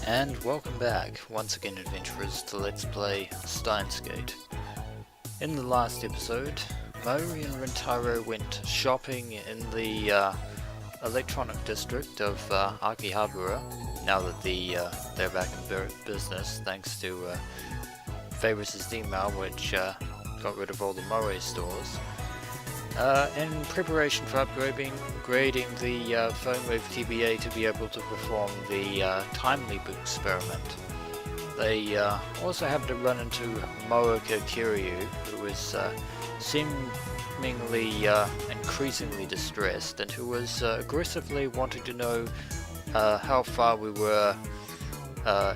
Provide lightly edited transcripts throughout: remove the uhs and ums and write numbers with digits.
And welcome back, once again adventurers, to Let's Play Steins. In the last episode, Maori and Rintaro went shopping in the electronic district of Akihabara, now that they're back in business thanks to Favours' email, which got rid of all the Moe stores. In preparation for upgrading the phone with TBA to be able to perform the time leap experiment. They also happened to run into Moeka Kiryu, who was seemingly increasingly distressed and who was aggressively wanting to know how far we were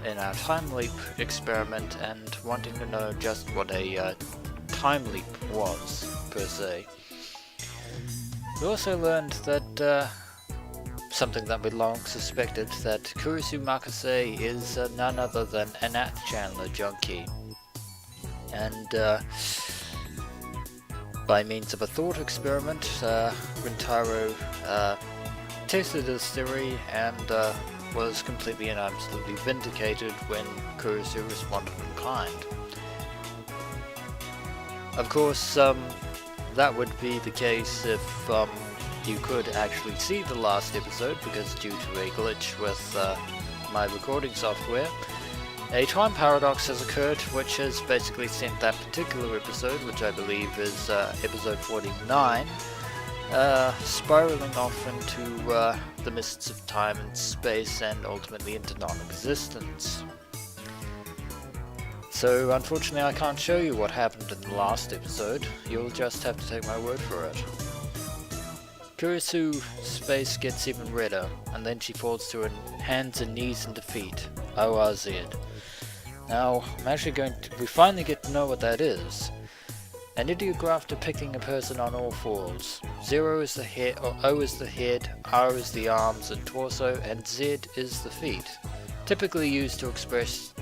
in our time leap experiment and wanting to know just what a time leap was, per se. We also learned that something that we long suspected, that Kurisu Makase is none other than an Chandler junkie. And by means of a thought experiment, Rintaro tested his theory and was completely and absolutely vindicated when Kurisu responded in kind. Of course, that would be the case if you could actually see the last episode, because due to a glitch with my recording software, a time paradox has occurred which has basically sent that particular episode, which I believe is episode 49, spiraling off into the mists of time and space and ultimately into non-existence. So unfortunately I can't show you what happened in the last episode, you'll just have to take my word for it. Kurisu's face gets even redder, and then she falls to her hands and knees in defeat. ORZ. Now, we finally get to know what that is. An ideograph depicting a person on all fours. 0 is the head, or O is the head, R is the arms and torso, and Z is the feet. Typically used to express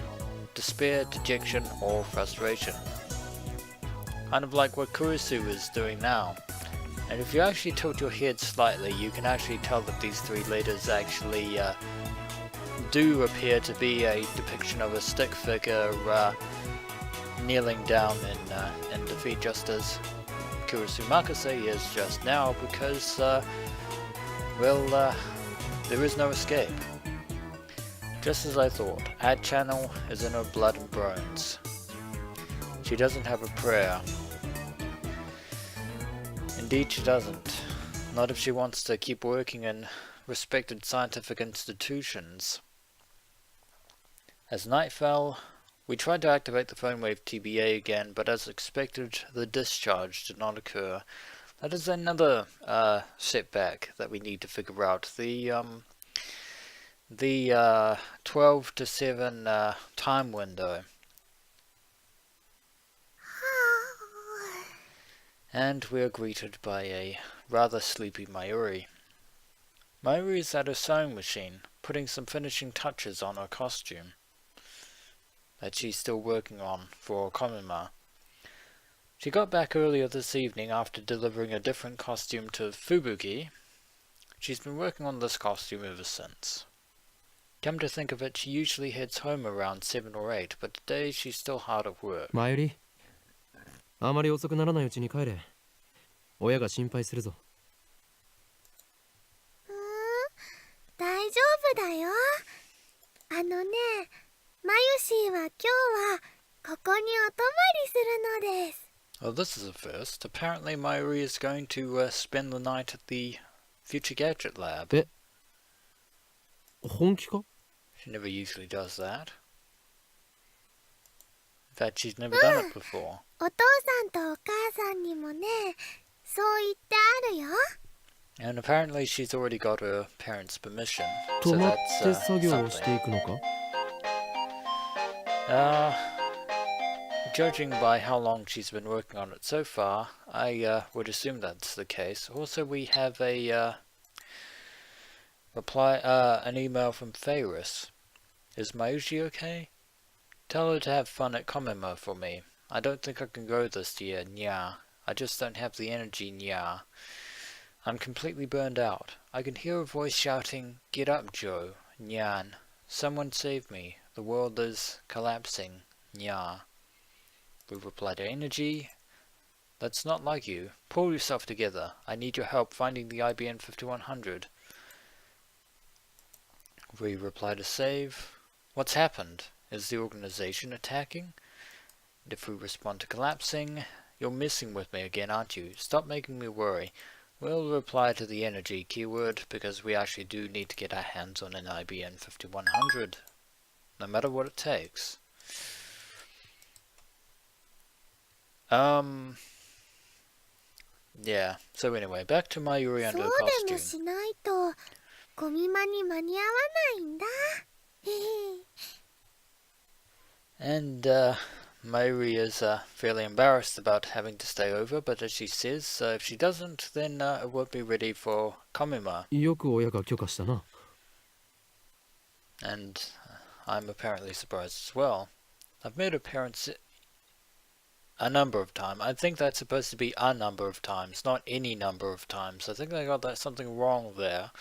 despair, dejection, or frustration. Kind of like what Kurisu is doing now. And if you actually tilt your head slightly, you can actually tell that these three letters actually do appear to be a depiction of a stick figure kneeling down in defeat, just as Kurisu Makase is just now, because, there is no escape. Just as I thought, Ad Channel is in her blood and bones. She doesn't have a prayer. Indeed she doesn't. Not if she wants to keep working in respected scientific institutions. As night fell, we tried to activate the phone wave TBA again, but as expected, the discharge did not occur. That is another setback that we need to figure out. The 12 to 7 time window. And we are greeted by a rather sleepy Mayuri. Mayuri is at her sewing machine, putting some finishing touches on her costume that she's still working on for Komima. She got back earlier this evening after delivering a different costume to Fubuki. She's been working on this costume ever since. Come to think of it, she usually heads home around 7 or 8, but today she's still hard at work. Mayuri, あまり遅くならないうちに帰れ。親が心配するぞ。大丈夫だよ。あのね、マユシーは今日はここにお泊まりするのです。 Well, this is a first. Apparently Mayuri is going to spend the night at the Future Gadget Lab. え、本気か? She never usually does that. In fact, she's never done it before. お父さんとお母さんにもね、そう言ってあるよ。 And apparently she's already got her parents' permission. 泊 So まっ that's て作業をしていくのか? Judging by how long she's been working on it so far, I would assume that's the case. Also, we have a an email from Favours. Is Mayushi okay? Tell her to have fun at Komima for me. I don't think I can go this year, nya. I just don't have the energy, nya. I'm completely burned out. I can hear a voice shouting, "Get up, Joe, nyan." Someone save me. The world is collapsing. Nya. We reply to Energy. That's not like you. Pull yourself together. I need your help finding the IBN 5100. We reply to Save. What's happened? Is the organization attacking? And if we respond to collapsing, you're messing with me again, aren't you? Stop making me worry. We'll reply to the Energy keyword because we actually do need to get our hands on an IBN 5100. No matter what it takes. Yeah, so anyway, back to Mayuri and her そうでも costume. しないとゴミ間に間に合わないんだ。 And Mayuri is fairly embarrassed about having to stay over, but as she says, if she doesn't, then it won't be ready for Kamima. よく親が許可したな。 And I'm apparently surprised as well. I've met her parents a number of times. I think that's supposed to be a number of times, not any number of times. I think they got something wrong there.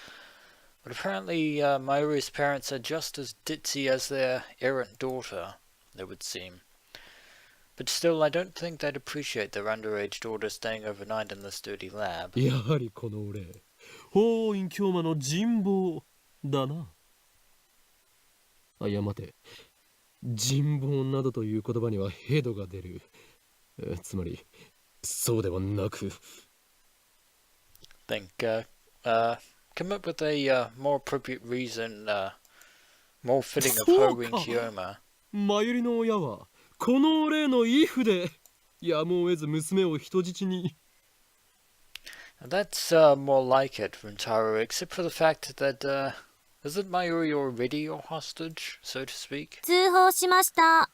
But apparently Mayuri's parents are just as ditzy as their errant daughter, it would seem. But still, I don't think they'd appreciate their underage daughter staying overnight in this dirty lab. やはりこの俺、法院教魔の人望だな。あ、いや待て。人望などという言葉にはヘドが出る。つまり、そうではなく。Think, come up with a more appropriate reason, more fitting of Horin Kiyoma. マユリの親は、この俺のイフで、やむを得ず娘を人質に。That's more like it from Taro, except for the fact that, isn't Mayuri already your hostage, so to speak? 通報しました。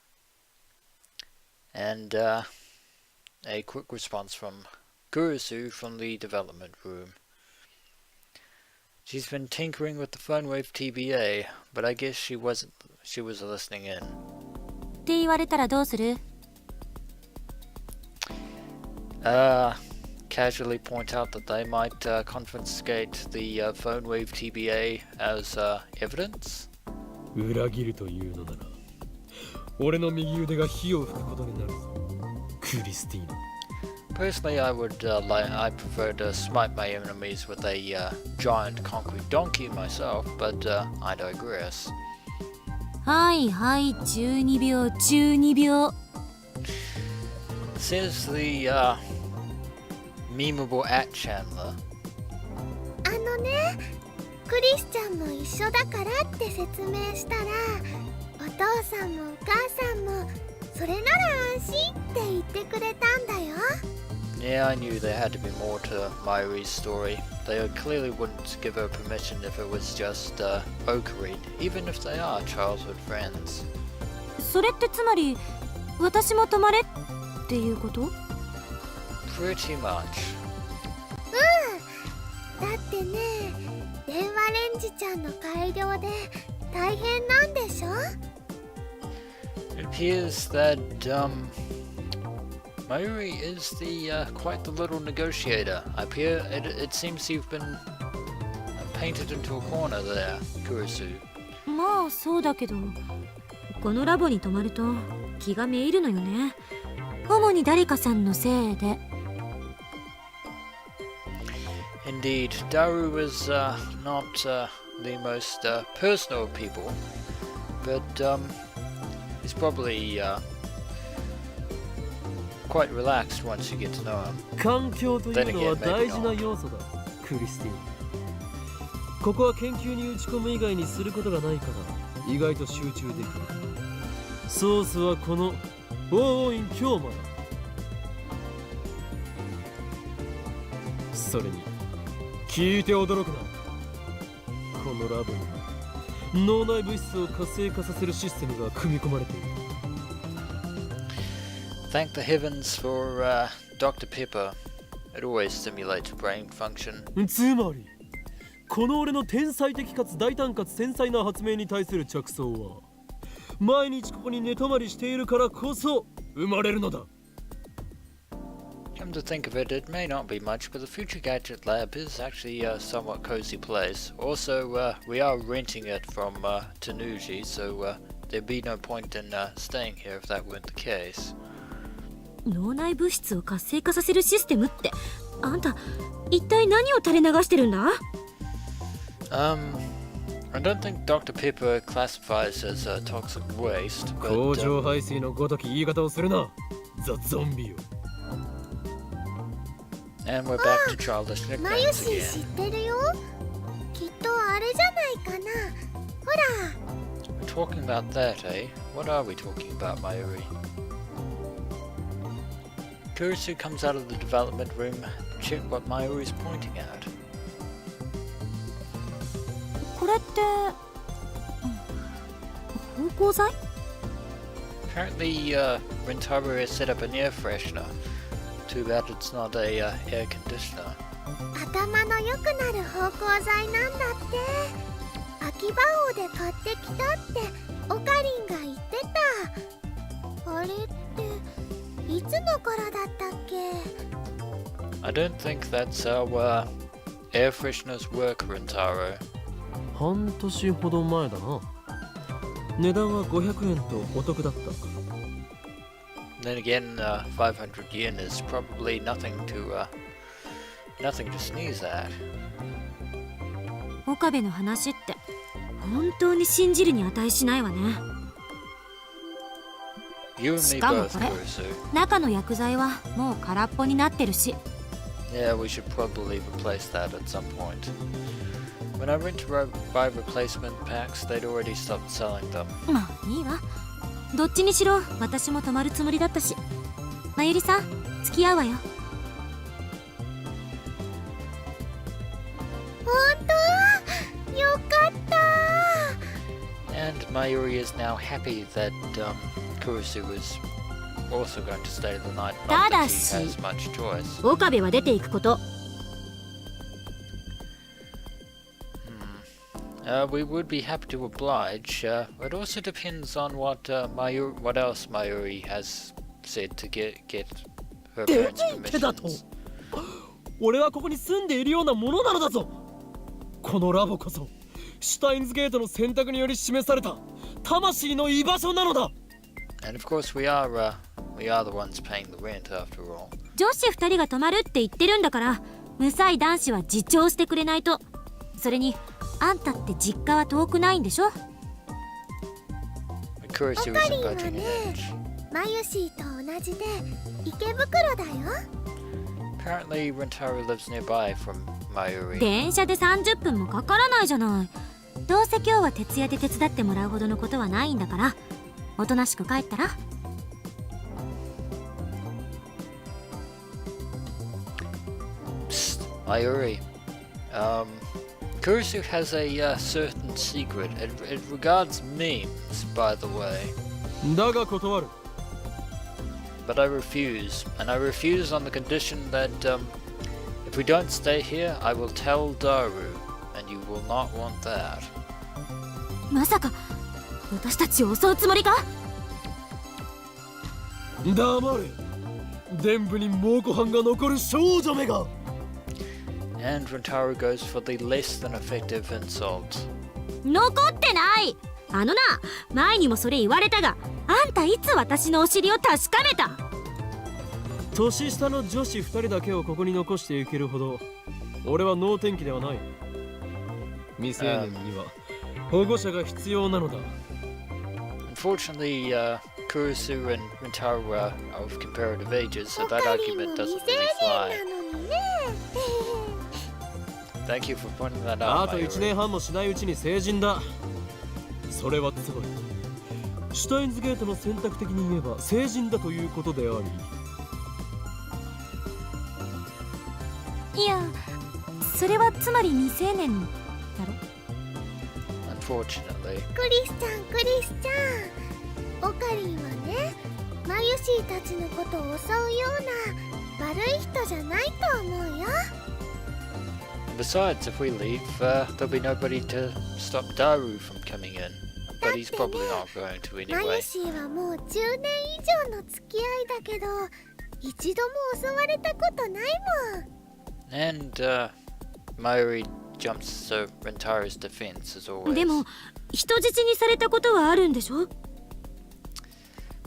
And, a quick response from Kurusu from the development room. She's been tinkering with the PhoneWave TBA, but I guess she was listening in. って言われたらどうする？ Casually point out that they might confiscate the PhoneWave TBA as evidence. 裏切るというのなら、俺の右腕が火を吹くことになるぞ。クリスティーナ。 Personally, I prefer to smite my enemies with a giant concrete donkey myself, but I digress. はいはい、12秒、12秒。 Says the memeable at Chandler. あのね、クリスちゃんも一緒だからって説明したら、お父さんもお母さんもそれなら安心って言ってくれたんだよ。 Yeah, I knew there had to be more to Mayuri's story. They clearly wouldn't give her permission if it was just Okareed, even if they are childhood friends. それってつまり、私も泊まれっていうこと？ Pretty much. だってね、電話レンジちゃんの改良で大変なんでしょ？ It appears that Mayuri is quite the little negotiator. It seems you've been painted into a corner there, Kurusu. まあそうだけど、このラボに泊まると気がめいるのよね。主に誰かさんのせいで。 Indeed, Daru is not the most personal of people, but he's probably quite relaxed once you get to know him. 環境というのは大事な要素だ、クリスティーナ。ここは研究に打ち込む以外にすることがないから意外と集中できる。ソースはこの王院教魔だ。それに聞いて驚くな。このラボには脳内物質を活性化させるシステムが組み込まれている。 Thank the heavens for Dr. Pepper. It always stimulates brain function. つまりこの俺の天才的かつ大胆かつ繊細な発明に対する着想は毎日ここに寝泊まりしているからこそ生まれるのだ。Come to think of it, it may not be much, but the Future Gadget Lab is actually a somewhat cozy place. Also, we are renting it from Tanuji, so there'd be no point in staying here if that weren't the case. 脳内物質を活性化させるシステムって、あんた一体何を垂れ流してるんだ？ I don't think Dr. Pepper classifies as toxic waste, but 工場排水のごとき言い方をするな、ザ・ゾンビよ。and we're back to childish マユ nicknames シー知 again. ってるよ。きっとあれじゃないかな。ほら We're talking about that, eh? What are we talking about, Mayuri? Kurisu comes out of the development room to check what Mayuri is pointing at. これって、芳香剤？ Apparently, Rentaro has set up an air freshener. Too bad it's not a air conditioner. 頭の良くなる芳香剤なんだって。秋葉王で買ってきたってオカリンが言ってた。あれっていつの頃だったっけ？ I don't think that's how air fresheners work, Rentaro. 半年ほど前だな。値段は500円とお得だった。Then again, 500 yen is probably nothing to sneeze at. 岡部の話って本当に信じるに値しないわね。 You and し me かも both, これ、 Kurisu. 中の薬剤はもう空っぽになってるし。 Yeah, we should probably replace that at some point. When I went to buy replacement packs, they'd already stopped selling them. まあいいわ。どっちにしろ私も泊まるつもりだったし。まゆりさん、付き合うわよ。本当？よかった。 And Mayuri is now happy that Kurisu is also going to stay the night, not that she has much choice. 岡部は出ていくこと。 We would be happy to oblige. It also depends on what else Mayuri has said to get her parents' 手だと permissions. 俺はここに住んでいるようなものなのだぞ。このラボこそシュタインズゲートの選択により示された魂の居場所なのだ。 And of course we are the ones paying the rent after all. 女子2人が泊まるって言ってるんだから、無才男子は自重してくれないと。それにあんたって実家は遠くないんでしょ？ But Kurisu オカ isn't リンは budging ね an inch. マユシーと同じで池袋だよ。 Apparently Rentaro lives nearby from Mayuri. 電車で30分もかからないじゃない。どうせ今日は徹夜で手伝ってもらうほどのことはないんだから、おとなしく帰ったら？ Psst, Mayuri. Kurisu has a certain secret. It regards memes, by the way. だが断る。 But I refuse. And I refuse on the condition that if we don't stay here, I will tell Daru. And you will not want that. まさか私たちを襲うつもりか？黙れ。伝部に猛虎犯が残る少女めが。 And Rentaro goes for the less than effective insult. 残ってない。あのな、前にもそれ言われたが、あんたいつ私のお尻を確かめた？年下の女子2人だけをここに残していけるほど俺は能天気ではない。未成年には保護者が必要なのだ。 Unfortunately, Kurisu and Rentaro are of comparative ages, so オ that カリンも argument 未 doesn't 成 really 年 fly. なのにね。 Thank you for pointing that あ out, と1 Mayuri. 年半もしないうちに成人だ。それはつまりシュタインズゲートの選択的に言えば成人だということであり。いや、それはつまり未成年だろ。 Unfortunately. クリスちゃんクリスちゃん、オカリンはね、マユシーたちのことを襲うような悪い人じゃないと思うよ。 Besides, if we leave, there'll be nobody to stop Daru from coming in. But he's probably not going to マユ anyway. シーはもう10年以上の付き合いだけど、一度も襲われたことないもん。 And Mayuri jumps to Rentaro's defense as always. でも人質にされたことはあるんでしょ？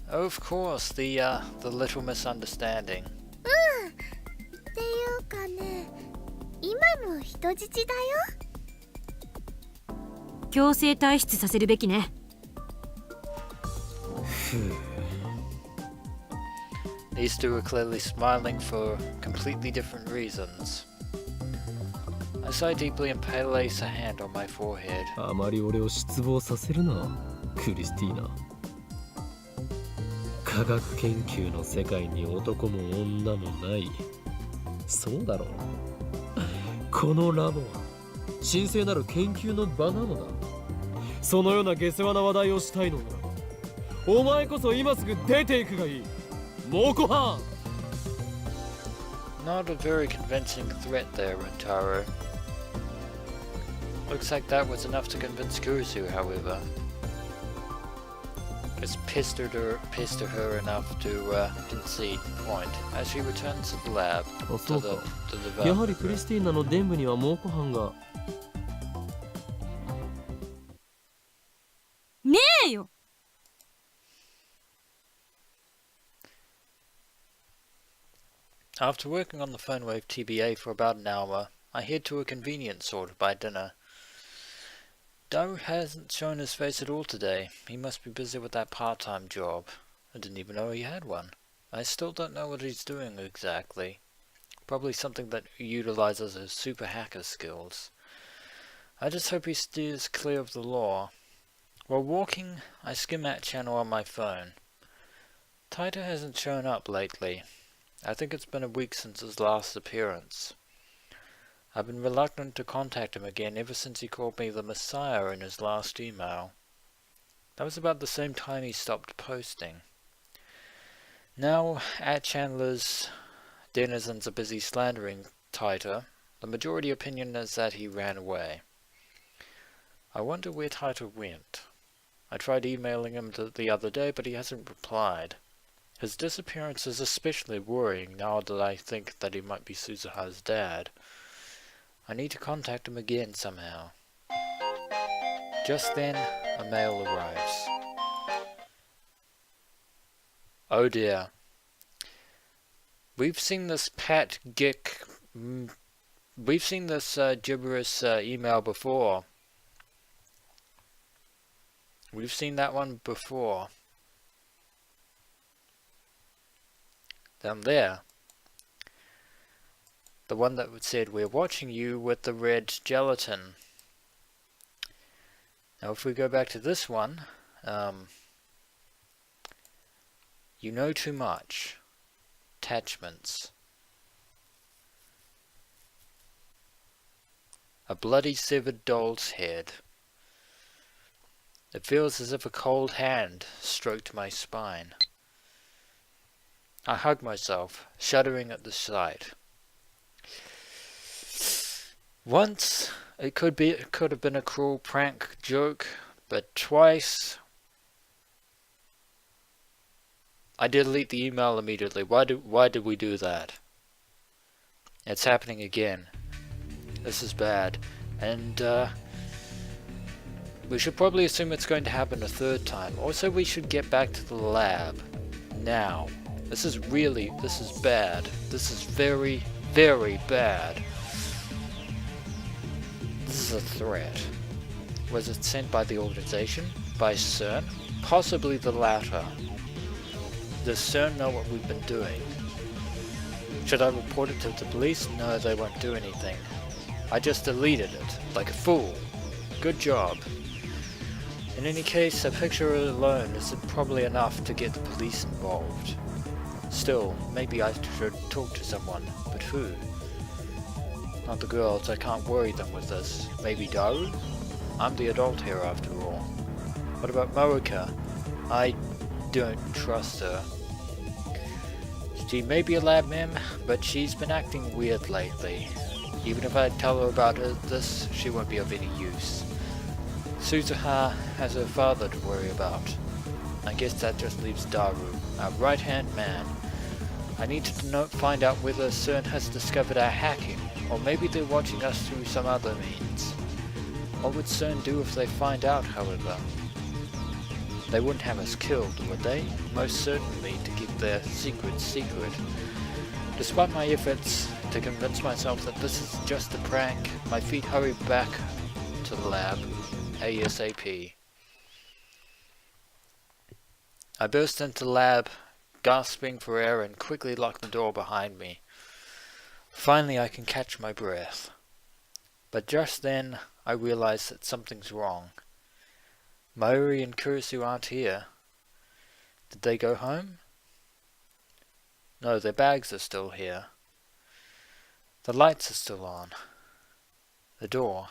Of course, the little misunderstanding. っていうかね、今も人質だよ。強制退出させるべきね。These two are clearly smiling for completely different reasons. I sigh deeply and place a hand on my forehead. あまり俺を失望させるな、クリスティーナ。科学研究の世界に男も女もない。そうだろう。このラボは神聖なる研究の場なのだ。そのような下世話な話題をしたいのなら、お前こそ今すぐ出ていくがいい。猛虎犯。 Not a very convincing threat there, Rentaro. Looks like that was enough to convince Kurusu, however. It's pestered her enough to concede point as she returns to the lab あ、そ to う the か。 to the やはりク development リス room. ティーナの伝部には猛虎犯が。ねえよ。 After working on the phone wave TBA for about an hour, I head to a convenience store to buy dinner. Daru hasn't shown his face at all today. He must be busy with that part-time job. I didn't even know he had one. I still don't know what he's doing exactly. Probably something that utilizes his super hacker skills. I just hope he steers clear of the law. While walking, I skim that channel on my phone. Taito hasn't shown up lately. I think it's been a week since his last appearance. I've been reluctant to contact him again ever since he called me the Messiah in his last email. That was about the same time he stopped posting. Now, at Chandler's, denizens are busy slandering Taito. The majority opinion is that he ran away. I wonder where Taito went. I tried emailing him the other day, but he hasn't replied. His disappearance is especially worrying now that I think that he might be Suzuha's dad. I need to contact him again somehow. Just then, a mail arrives. Oh dear. We've seen this we've seen this gibberish email before. We've seen that one before. Down there. The one that said, "We're watching you with the red gelatin." Now if we go back to this one, you know too much. Attachments. A bloody severed doll's head. It feels as if a cold hand stroked my spine. I hug myself, shuddering at the sight. Once, it could have been a cruel prank joke, but twice, I delete the email immediately. Why did we do that? It's happening again. This is bad, and we should probably assume it's going to happen a third time. Also, we should get back to the lab now. This is bad. This is very, very bad. This is a threat. Was it sent by the organization? By CERN? Possibly the latter. Does CERN know what we've been doing? Should I report it to the police? No, they won't do anything. I just deleted it, like a fool. Good job. In any case, a picture alone is probably enough to get the police involved. Still, maybe I should talk to someone, but who? Not the girls, I can't worry them with this. Maybe Daru? I'm the adult here after all. What about Moeka? I don't trust her. She may be a lab mem, but she's been acting weird lately. Even if I tell her about this, she won't be of any use. Suzuha has her father to worry about. I guess that just leaves Daru, our right-hand man. I need to find out whether CERN has discovered our hacking, or maybe they're watching us through some other means. What would CERN do if they find out, however? They wouldn't have us killed, would they? Most certainly to keep their secret secret. Despite my efforts to convince myself that this is just a prank, my feet hurry back to the lab, ASAP. I burst into the lab, gasping for air, and quickly lock the door behind me. Finally I can catch my breath. But just then I realize that something's wrong. Mayuri and Kurisu aren't here. Did they go home? No, their bags are still here. The lights are still on. The door.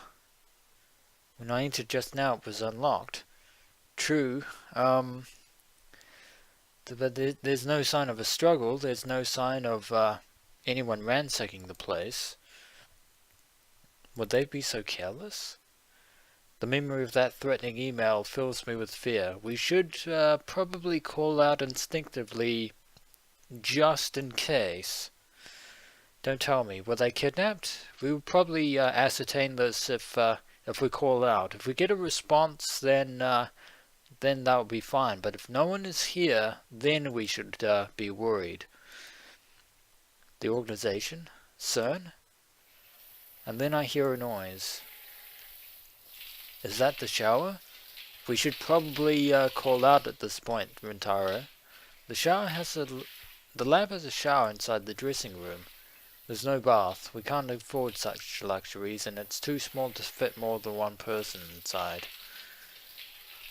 When I entered just now it was unlocked. True, but there's no sign of a struggle, there's no sign of anyone ransacking the place. Would they be so careless? The memory of that threatening email fills me with fear. We should probably call out instinctively, just in case. Don't tell me, were they kidnapped? We would probably ascertain this if we call out. If we get a response, then that would be fine. But if no one is here, then we should be worried. The organization? CERN? And then I hear a noise. Is that the shower? We should probably call out at this point, Rintaro. The lab has a shower inside the dressing room. There's no bath. We can't afford such luxuries, and it's too small to fit more than one person inside.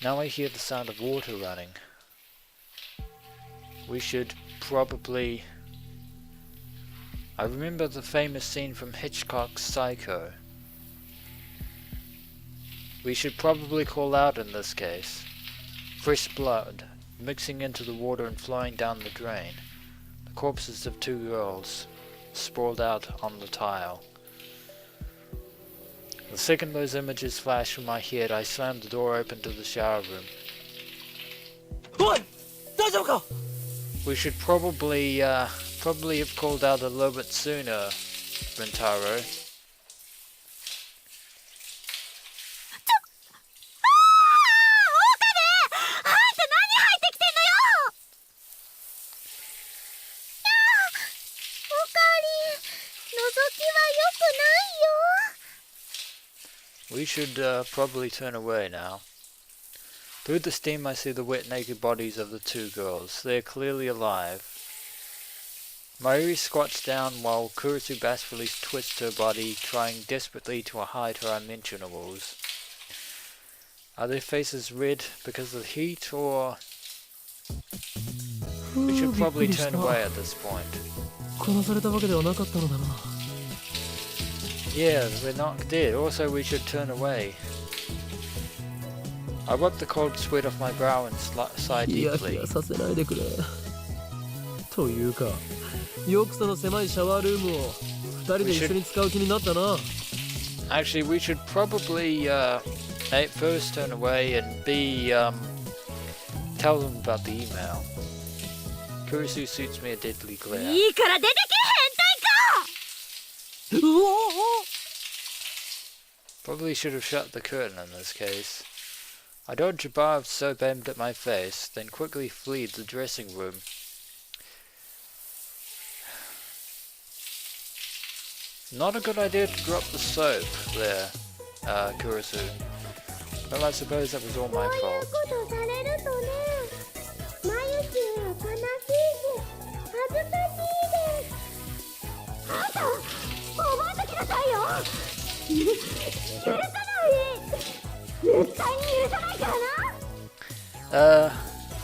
Now I hear the sound of water running. We should probably... I remember the famous scene from Hitchcock's Psycho. We should probably call out in this case. Fresh blood, mixing into the water and flowing down the drain. The corpses of two girls, sprawled out on the tile. The second those images flashed from my head, I slammed the door open to the shower room. We should probably have called out a little bit sooner, Rintaro. We should probably turn away now. Through the steam I see the wet naked bodies of the two girls. They are clearly alive. Mayuri squats down while Kurisu bashfully twists her body, trying desperately to hide her unmentionables. Are their faces red because of the heat, or... We should probably turn away at this point. Yeah, we're not dead. Also, we should turn away. I wipe the cold sweat off my brow and sigh deeply. Actually, we should probably A, first turn away, and B, tell them about the email. Kurisu suits me a deadly glare. Probably should have shut the curtain in this case. I dodge a bar of soap aimed at my face, then quickly flee the dressing room. Not a good idea to drop the soap there, Kurisu. Well, I suppose that was all my fault.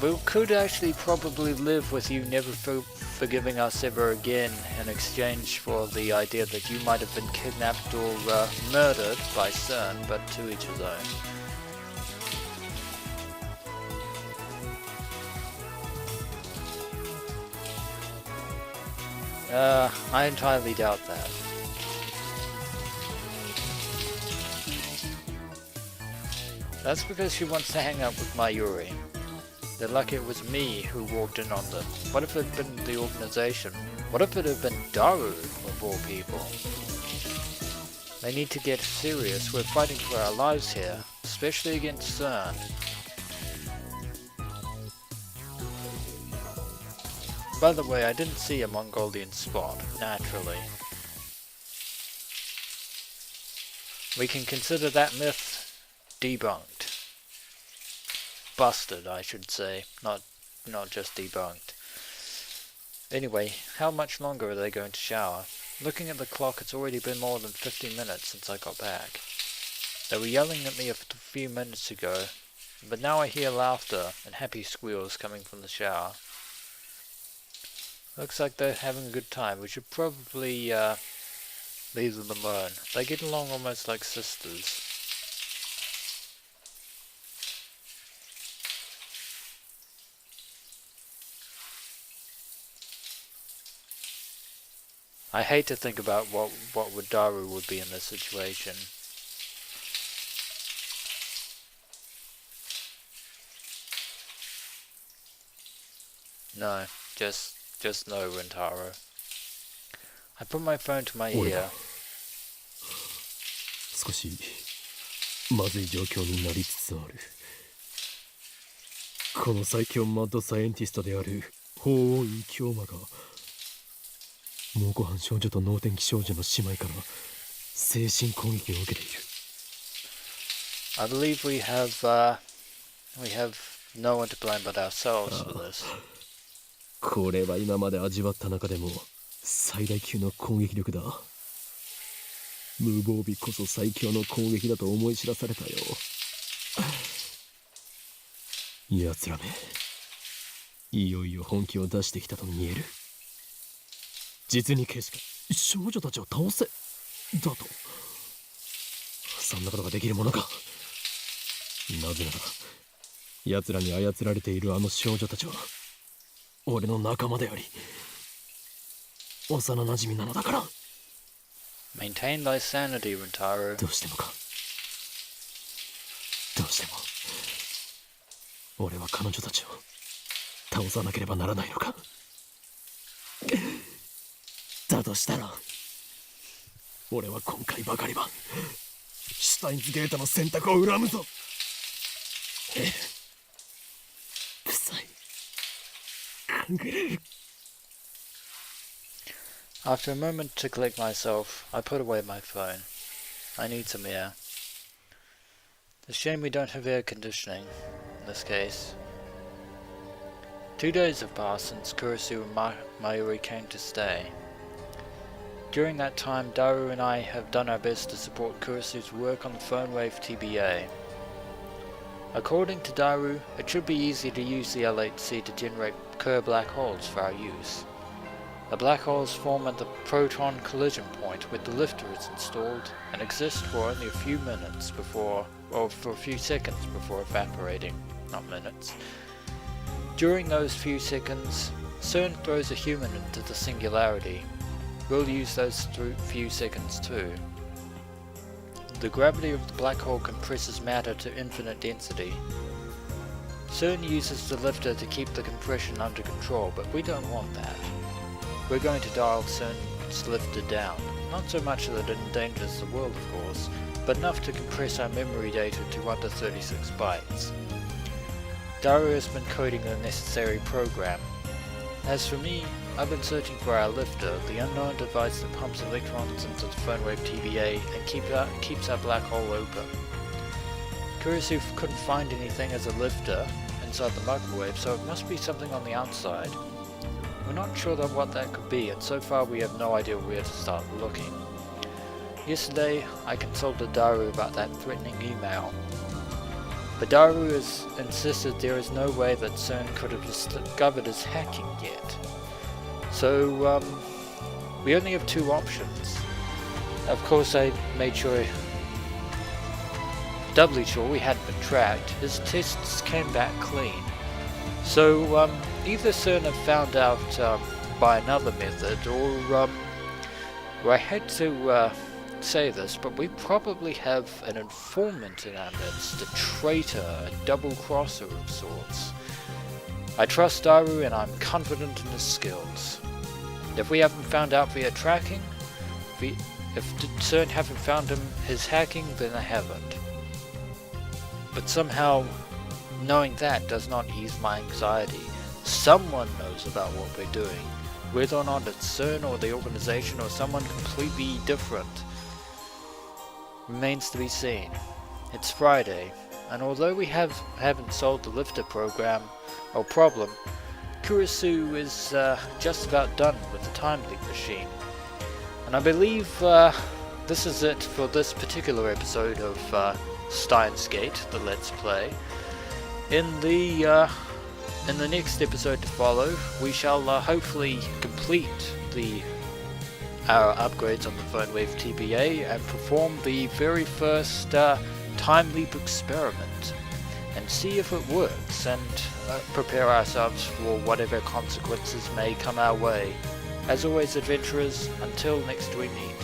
We could actually probably live with you never forgiving us ever again in exchange for the idea that you might have been kidnapped or murdered by CERN, but to each his own. I entirely doubt that. That's because she wants to hang out with Mayuri. They're lucky it was me who walked in on them. What if it had been the organization? What if it had been Daru, of all people? They need to get serious. We're fighting for our lives here, especially against CERN. By the way, I didn't see a Mongolian spot, naturally. We can consider that myth debunked. Busted, I should say, not just debunked. Anyway, how much longer are they going to shower? Looking at the clock, it's already been more than 15 minutes since I got back. They were yelling at me a few minutes ago, but now I hear laughter and happy squeals coming from the shower. Looks like they're having a good time. We should probably leave them alone. They get along almost like sisters. I hate to think about what Daru would be in this situation. No, just no, Rentaro. I put my phone to my ear. 少しまずい状況になりつつある。この最強マッドサイエンティストである法王院京馬が猛虎犯少女と能天気少女の姉妹から精神攻撃を受けている。I believe we have no one to blame but ourselves for this. これは今まで味わった中でも最大級の攻撃力だ。無防備こそ最強の攻撃だと思い知らされたよ。奴らめ、いよいよ本気を出してきたと見える。実に景色、少女たちを倒せだと。そんなことができるものか。なぜなら奴らに操られているあの少女たちは俺の仲間であり幼馴染なのだから。Maintain thy sanity, Rentaro. どうしてもか。どうしても俺は彼女たちを倒さなければならないのか。だとしたら俺は今回ばかりはシュタインズゲートの選択を恨むぞ。臭い。After a moment to collect myself, I put away my phone. I need some air. It's a shame we don't have air conditioning in this case. 2 days have passed since Kurisu and Mayuri came to stay. During that time, Daru and I have done our best to support Kurisu's work on the PhoneWave TBA. According to Daru, it should be easy to use the L8C to generate Kerr black holes for our use. The black holes form at the proton collision point where the lifter is installed and exist for only a few minutes before, or for a few seconds before evaporating, not minutes. During those few seconds, CERN throws a human into the singularity. We'll use those few seconds too. The gravity of the black hole compresses matter to infinite density. CERN uses the lifter to keep the compression under control, but we don't want that. We're going to dial CERN's lifter down, not so much that it endangers the world of course, but enough to compress our memory data to under 36 bytes. Daru has been coding the necessary program. As for me, I've been searching for our lifter, the unknown device that pumps electrons into the PhoneWave TBA and keeps our black hole open. Kurisu couldn't find anything as a lifter inside the microwave, so it must be something on the outside. We're not sure what that could be, and so far we have no idea where to start looking. Yesterday, I consulted Daru about that threatening email. But Daru has insisted there is no way that CERN could have discovered his hacking yet. So, we only have 2 options. Of course, I made sure, doubly sure we hadn't been tracked. His tests came back clean. So, either CERN have found out by another method, or I hate to say this, but we probably have an informant in our midst, a traitor, a double-crosser of sorts. I trust Daru and I'm confident in his skills. If we haven't found out via tracking, if CERN haven't found his hacking, then I haven't. But somehow, knowing that does not ease my anxiety. Someone knows about what we're doing. Whether or not it's CERN or the organization or someone completely different remains to be seen. It's Friday, and although we haven't solved the lifter program or problem, Kurisu is just about done with the time leap machine. And I believe this is it for this particular episode of Steins Gate, the Let's Play. In the next episode to follow, we shall hopefully complete our upgrades on the PhoneWave TBA and perform the very first time leap experiment and see if it works, and prepare ourselves for whatever consequences may come our way. As always, adventurers, until next we meet.